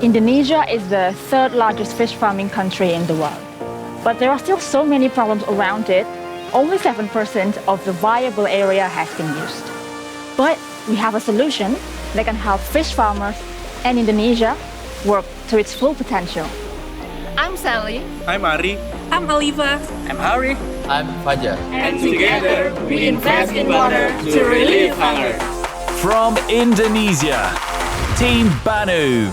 Indonesia is the third largest fish farming country in the world. But there are still so many problems around it. Only 7% of the viable area has been used. But we have a solution that can help fish farmers and Indonesia work to its full potential. I'm Selly. I'm Hary. I'm Aliva. I'm Hary. I'm Fajar. And together we invest in water to relieve hunger. From Indonesia, Team Banoo.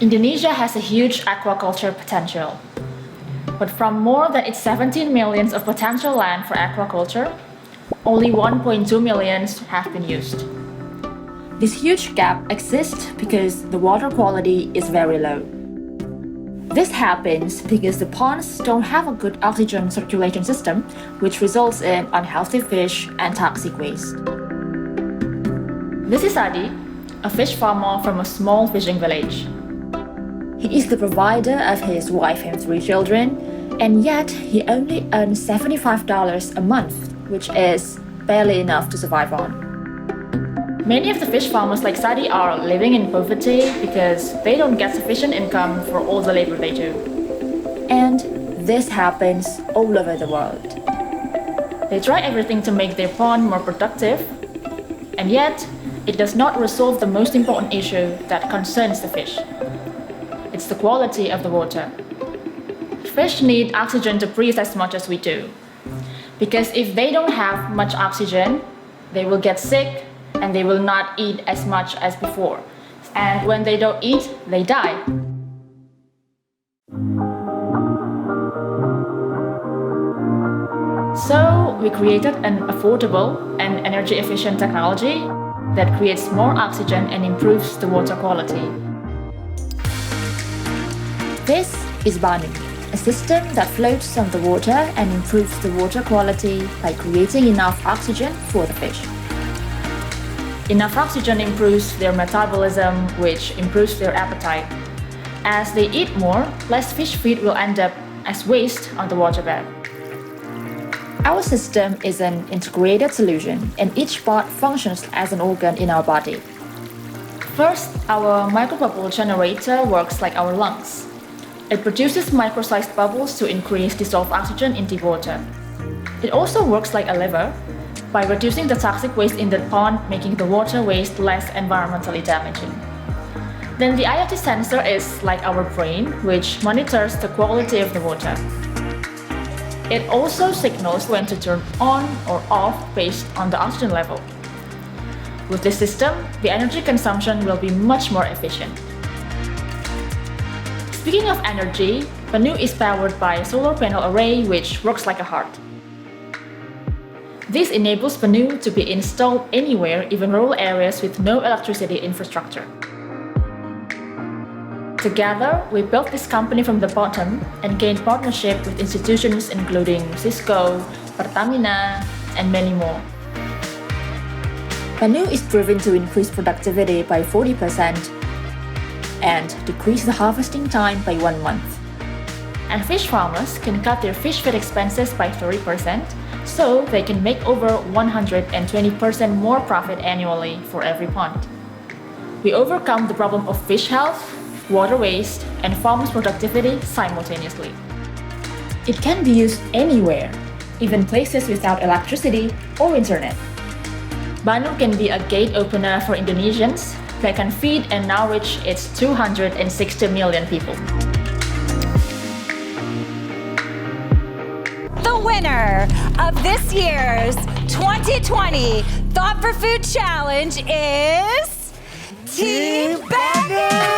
Indonesia has a huge aquaculture potential. But from more than its 17 million of potential land for aquaculture, only 1.2 million have been used. This huge gap exists because the water quality is very low. This happens because the ponds don't have a good oxygen circulation system, which results in unhealthy fish and toxic waste. This is Adi, a fish farmer from a small fishing village. He is the provider of his wife and 3 children, and yet he only earns $75 a month, which is barely enough to survive on. Many of the fish farmers like Sadi are living in poverty because they don't get sufficient income for all the labor they do. And this happens all over the world. They try everything to make their pond more productive, and yet it does not resolve the most important issue that concerns the fish. It's the quality of the water. Fish need oxygen to breathe as much as we do. Because if they don't have much oxygen, they will get sick and they will not eat as much as before. And when they don't eat, they die. So we created an affordable and energy efficient technology that creates more oxygen and improves the water quality. This is Banoo, a system that floats on the water and improves the water quality by creating enough oxygen for the fish. Enough oxygen improves their metabolism, which improves their appetite. As they eat more, less fish feed will end up as waste on the waterbed. Our system is an integrated solution, and each part functions as an organ in our body. First, our microbubble generator works like our lungs. It produces micro-sized bubbles to increase dissolved oxygen in the water. It also works like a liver by reducing the toxic waste in the pond, making the water waste less environmentally damaging. Then the IoT sensor is like our brain, which monitors the quality of the water. It also signals when to turn on or off based on the oxygen level. With this system, the energy consumption will be much more efficient. Speaking of energy, Banoo is powered by a solar panel array which works like a heart. This enables Banoo to be installed anywhere, even rural areas with no electricity infrastructure. Together, we built this company from the bottom and gained partnership with institutions including Cisco, Pertamina, and many more. Banoo is proven to increase productivity by 40% and decrease the harvesting time by 1 month. And fish farmers can cut their fish feed expenses by 30%, so they can make over 120% more profit annually for every pond. We overcome the problem of fish health, water waste, and farmers' productivity simultaneously. It can be used anywhere, even places without electricity or internet. Banoo can be a gate opener for Indonesians that can feed and nourish its 260 million people. The winner of this year's 2020 Thought for Food Challenge is Team Banoo!